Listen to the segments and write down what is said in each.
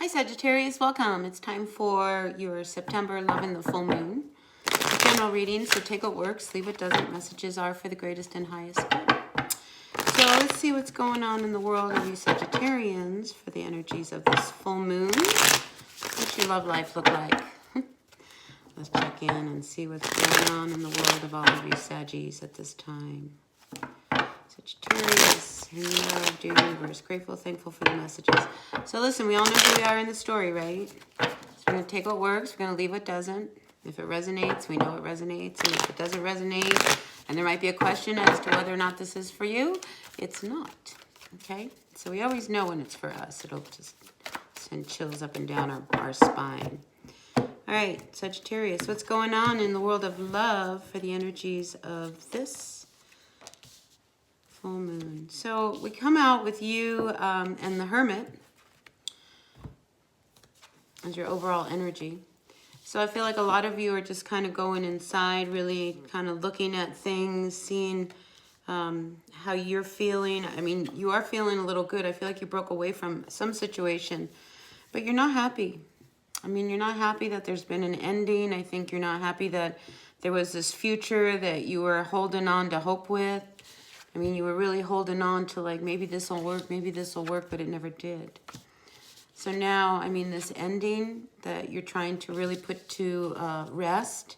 Hi Sagittarius, welcome. It's time for your September 11, the full moon. General reading, so take what works, leave what doesn't. Messages are for the greatest and highest good. So let's see what's going on in the world of you Sagittarians for the energies of this full moon. What's your love life look like? Let's check in and see what's going on in the world of all of you Saggies at this time. Sagittarius, love, dear universe, grateful, thankful for the messages. So listen, we all know who we are in the story, right? So we're going to take what works, we're going to leave what doesn't. If it resonates, we know it resonates. And if it doesn't resonate, and there might be a question as to whether or not this is for you, it's not, okay? So we always know when it's for us. It'll just send chills up and down our spine. All right, Sagittarius, what's going on in the world of love for the energies of this full moon? So we come out with you and the Hermit as your overall energy. So I feel like a lot of you are just kind of going inside, really kind of looking at things, seeing how you're feeling. I mean, you are feeling a little good. I feel like you broke away from some situation, but you're not happy. I mean, you're not happy that there's been an ending. I think you're not happy that there was this future that you were holding on to hope with. I mean, you were really holding on to like, maybe this will work, but it never did. So now, I mean, this ending that you're trying to really put to rest,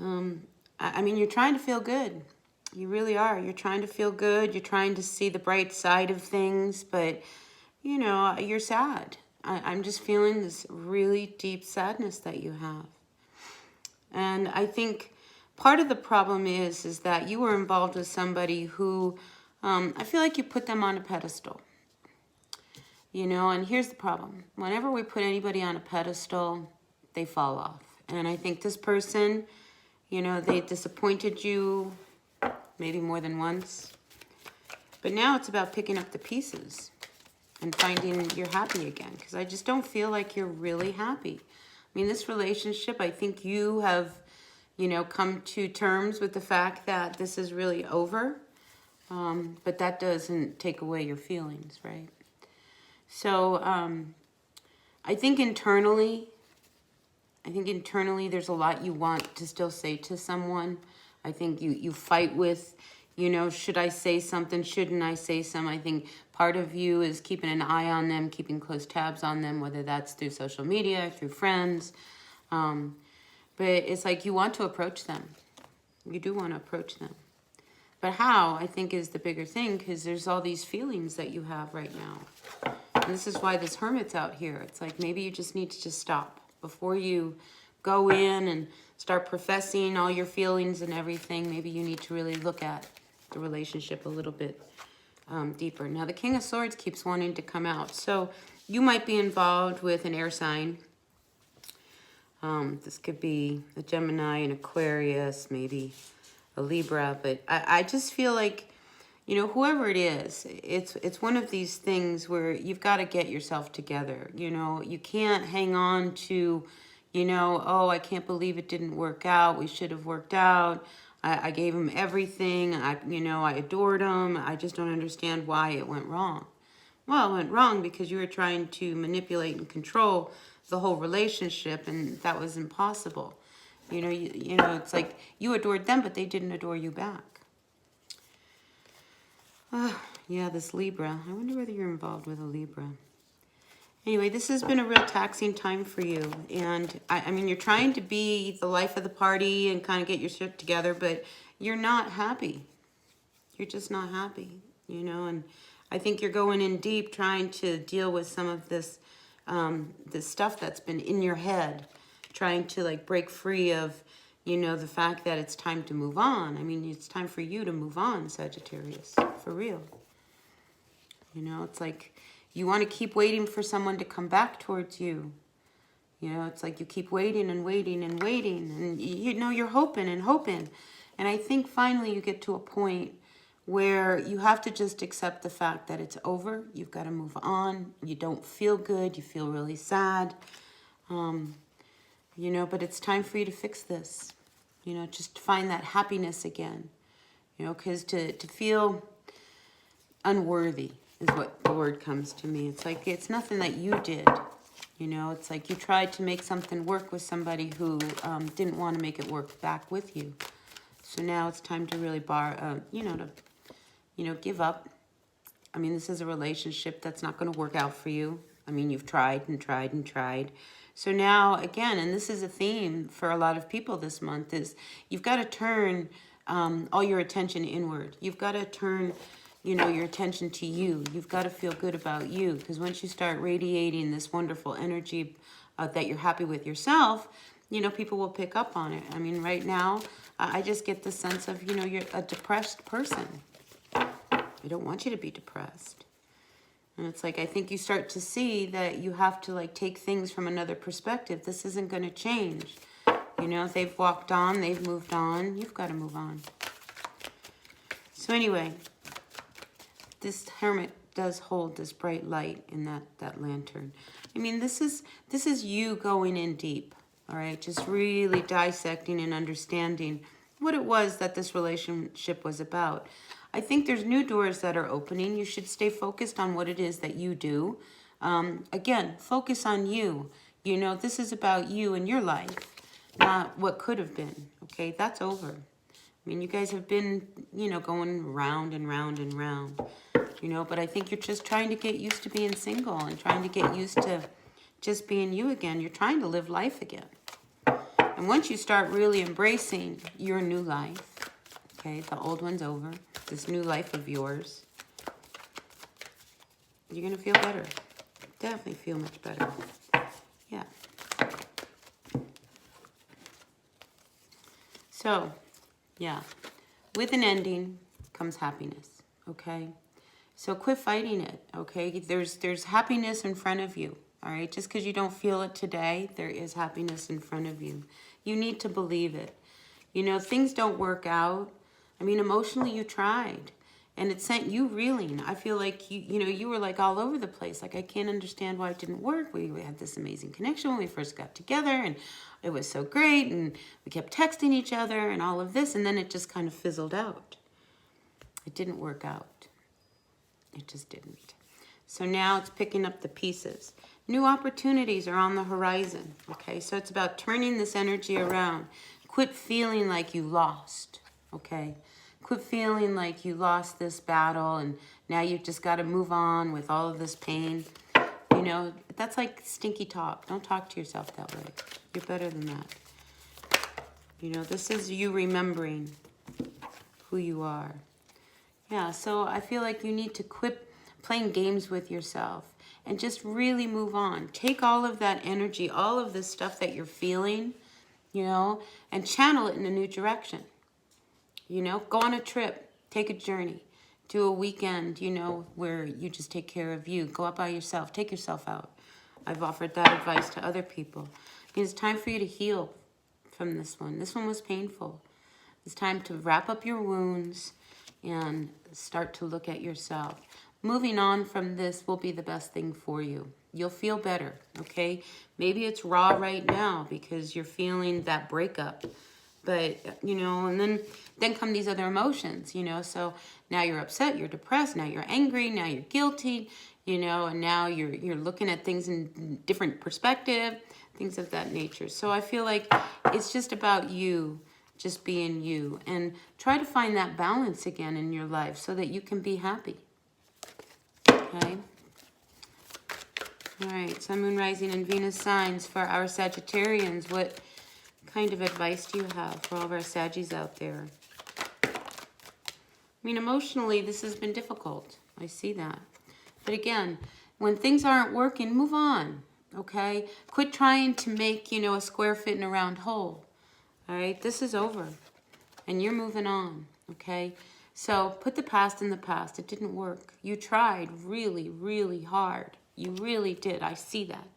I mean, you're trying to feel good. You really are. You're trying to feel good. You're trying to see the bright side of things, but, you know, you're sad. I'm just feeling this really deep sadness that you have. And I think part of the problem is that you were involved with somebody who, I feel like you put them on a pedestal. You know, and here's the problem. Whenever we put anybody on a pedestal, they fall off. And I think this person, you know, they disappointed you maybe more than once. But now it's about picking up the pieces and finding you're happy again. Because I just don't feel like you're really happy. I mean, this relationship, I think you have, you know, come to terms with the fact that this is really over. But that doesn't take away your feelings, right? So I think internally there's a lot you want to still say to someone. I think you fight with, you know, should I say something? Shouldn't I say something? I think part of you is keeping an eye on them, keeping close tabs on them, whether that's through social media, through friends. But it's like you want to approach them. You do want to approach them. But how, I think, is the bigger thing, because there's all these feelings that you have right now. And this is why this Hermit's out here. It's like maybe you just need to just stop before you go in and start professing all your feelings and everything. Maybe you need to really look at the relationship a little bit deeper. Now, the King of Swords keeps wanting to come out. So you might be involved with an air sign. This could be a Gemini, an Aquarius, maybe a Libra. But I just feel like, you know, whoever it is, it's one of these things where you've got to get yourself together. You know, you can't hang on to, you know, oh, I can't believe it didn't work out. We should have worked out. I gave him everything. I adored him. I just don't understand why it went wrong. Well, it went wrong because you were trying to manipulate and control the whole relationship, and that was impossible. You know, it's like you adored them, but they didn't adore you back. Yeah, this Libra. I wonder whether you're involved with a Libra. Anyway, this has been a real taxing time for you. And, I mean, you're trying to be the life of the party and kind of get your shit together, but you're not happy. You're just not happy, you know. And I think you're going in deep trying to deal with some of this, this stuff that's been in your head, trying to, like, break free of, you know, the fact that it's time to move on. I mean, it's time for you to move on, Sagittarius, for real. You know, it's like you want to keep waiting for someone to come back towards you. You know, it's like you keep waiting and waiting and waiting. And, you know, you're hoping and hoping. And I think finally you get to a point where you have to just accept the fact that it's over. You've got to move on. You don't feel good. You feel really sad. You know, but it's time for you to fix this. You know, just find that happiness again. You know, because to feel unworthy is what the word comes to me. It's like it's nothing that you did. You know, it's like you tried to make something work with somebody who didn't want to make it work back with you. So now it's time to really give up. I mean, this is a relationship that's not going to work out for you. I mean, you've tried and tried and tried. So now, again, and this is a theme for a lot of people this month, is you've got to turn all your attention inward. You've got to turn, your attention to you. You've got to feel good about you. Because once you start radiating this wonderful energy that you're happy with yourself, people will pick up on it. I mean, right now, I just get the sense of, you're a depressed person. I don't want you to be depressed. And it's like, I think you start to see that you have to take things from another perspective. This isn't going to change. They've walked on, they've moved on. You've got to move on. So anyway, this Hermit does hold this bright light in that lantern. I mean, this is you going in deep, all right? Just really dissecting and understanding what it was that this relationship was about. I think there's new doors that are opening. You should stay focused on what it is that you do. Again, focus on you. This is about you and your life, not what could have been, okay? That's over. I mean, you guys have been, going round and round and round, but I think you're just trying to get used to being single and trying to get used to just being you again. You're trying to live life again. And once you start really embracing your new life, okay, the old one's over, this new life of yours, you're going to feel better. Definitely feel much better. Yeah. So, yeah, with an ending comes happiness, okay? So quit fighting it, okay? There's happiness in front of you, all right? Just because you don't feel it today, there is happiness in front of you. You need to believe it. Things don't work out. I mean, emotionally, you tried, and it sent you reeling. I feel like you were all over the place. I can't understand why it didn't work. We had this amazing connection when we first got together, and it was so great, and we kept texting each other and all of this, and then it just kind of fizzled out. It didn't work out. It just didn't. So now it's picking up the pieces. New opportunities are on the horizon, okay? So it's about turning this energy around. Quit feeling like you lost, okay? Quit feeling like you lost this battle and now you've just got to move on with all of this pain. That's like stinky talk. Don't talk to yourself that way. You're better than that. This is you remembering who you are. Yeah, so I feel like you need to quit playing games with yourself and just really move on. Take all of that energy, all of this stuff that you're feeling, and channel it in a new direction. Go on a trip, take a journey, do a weekend, where you just take care of you. Go out by yourself, take yourself out. I've offered that advice to other people. It's time for you to heal from this one. This one was painful. It's time to wrap up your wounds and start to look at yourself. Moving on from this will be the best thing for you. You'll feel better, okay? Maybe it's raw right now because you're feeling that breakup. But, and then come these other emotions, So now you're upset, you're depressed, now you're angry, now you're guilty, and now you're looking at things in different perspective, things of that nature. So I feel like it's just about you, just being you. And try to find that balance again in your life so that you can be happy. Okay? All right, Sun, Moon, Rising, and Venus signs for our Sagittarians. What kind of advice do you have for all of our Saggies out there? I mean, emotionally, this has been difficult. I see that. But again, when things aren't working, move on, okay? Quit trying to make, a square fit in a round hole, all right? This is over, and you're moving on, okay? So put the past in the past. It didn't work. You tried really, really hard. You really did. I see that,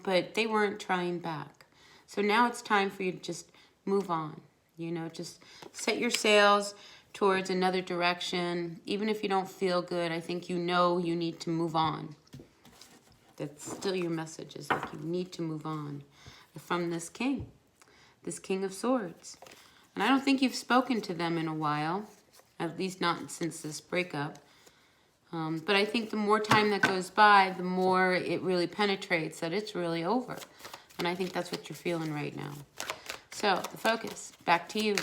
but they weren't trying back. So now it's time for you to just move on, just set your sails towards another direction. Even if you don't feel good, I think you need to move on. That's still your message, is like you need to move on from this King of Swords. And I don't think you've spoken to them in a while, at least not since this breakup. But I think the more time that goes by, the more it really penetrates that it's really over. And I think that's what you're feeling right now. So the focus, back to you.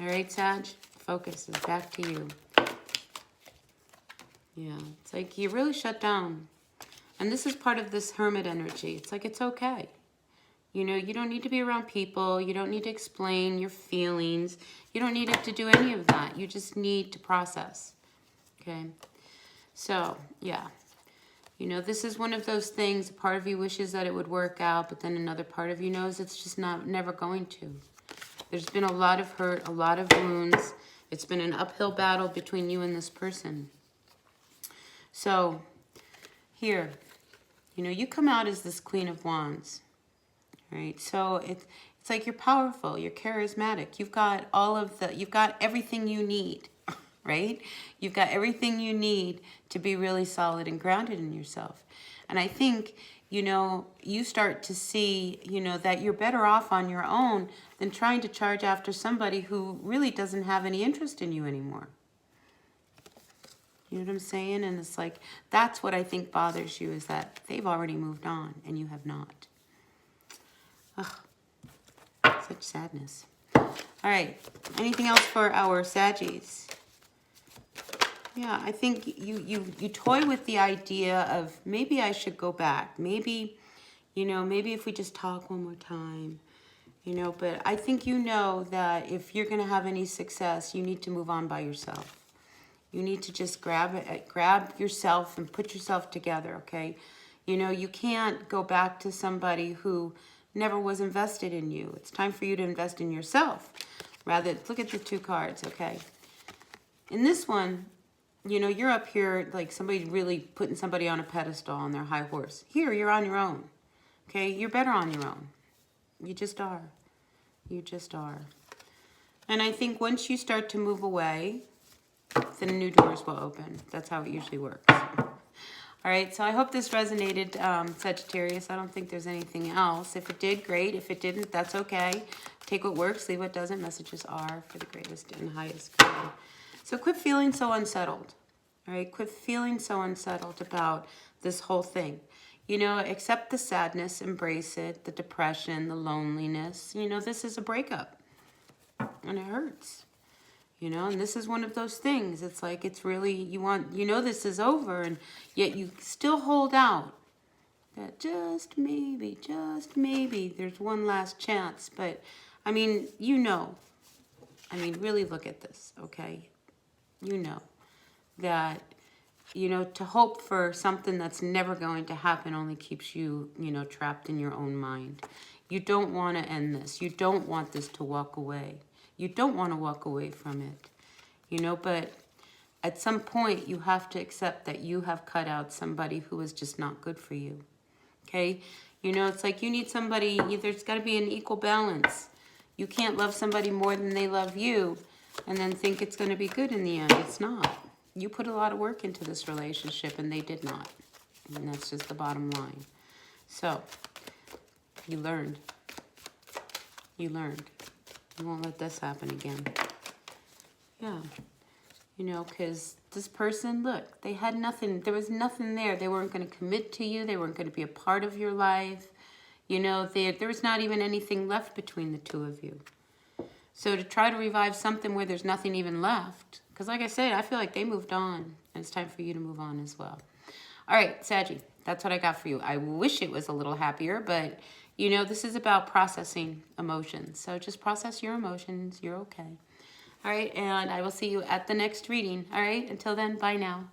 All right, Sag, focus is back to you. Yeah, it's like you really shut down. And this is part of this hermit energy. It's like it's okay. You know, you don't need to be around people. You don't need to explain your feelings. You don't need it to do any of that. You just need to process. Okay? So, yeah. You know, this is one of those things, a part of you wishes that it would work out, but then another part of you knows it's just never going to. There's been a lot of hurt, a lot of wounds. It's been an uphill battle between you and this person. So, here, you know, you come out as this Queen of Wands. Right, so it's like you're powerful, you're charismatic, you've got you've got everything you need, right? You've got everything you need to be really solid and grounded in yourself. And I think, you know, you start to see, you know, that you're better off on your own than trying to charge after somebody who really doesn't have any interest in you anymore. You know what I'm saying? And it's like, that's what I think bothers you, is that they've already moved on and you have not. Ugh, such sadness. All right, anything else for our Saggies? Yeah, I think you toy with the idea of maybe I should go back. Maybe, you know, maybe if we just talk one more time, you know, but I think you know that if you're going to have any success, you need to move on by yourself. You need to just grab yourself and put yourself together, okay? You know, you can't go back to somebody who never was invested in you. It's time for you to invest in yourself. Rather, look at the two cards, okay? In this one, you know, you're up here like somebody really putting somebody on a pedestal on their high horse. Here, you're on your own, okay? You're better on your own. You just are. You just are. And I think once you start to move away, then new doors will open. That's how it usually works. All right, so I hope this resonated, Sagittarius. I don't think there's anything else. If it did, great. If it didn't, that's okay. Take what works, leave what doesn't. Messages are for the greatest and highest good. So quit feeling so unsettled. All right, quit feeling so unsettled about this whole thing. You know, accept the sadness, embrace it, the depression, the loneliness. You know, this is a breakup, and it hurts. You know, and this is one of those things. It's like, it's really, you know this is over, and yet you still hold out that just maybe, there's one last chance. But, I mean, you know, I mean, really look at this, okay? You know that, you know, to hope for something that's never going to happen only keeps you, you know, trapped in your own mind. You don't want to end this. You don't want this to walk away. You don't want to walk away from it, you know, but at some point you have to accept that you have cut out somebody who is just not good for you, okay? You know, it's like you need somebody, there's got to be an equal balance. You can't love somebody more than they love you and then think it's going to be good in the end. It's not. You put a lot of work into this relationship and they did not. And that's just the bottom line. So, you learned. You learned. You won't let this happen again. Yeah. You know, because this person, look, they had nothing. There was nothing there. They weren't going to commit to you. They weren't going to be a part of your life. You know, there was not even anything left between the two of you. So to try to revive something where there's nothing even left, because like I said, I feel like they moved on, and it's time for you to move on as well. All right, Saggy, that's what I got for you. I wish it was a little happier, but, you know, this is about processing emotions. So just process your emotions. You're okay. All right, and I will see you at the next reading. All right, until then, bye now.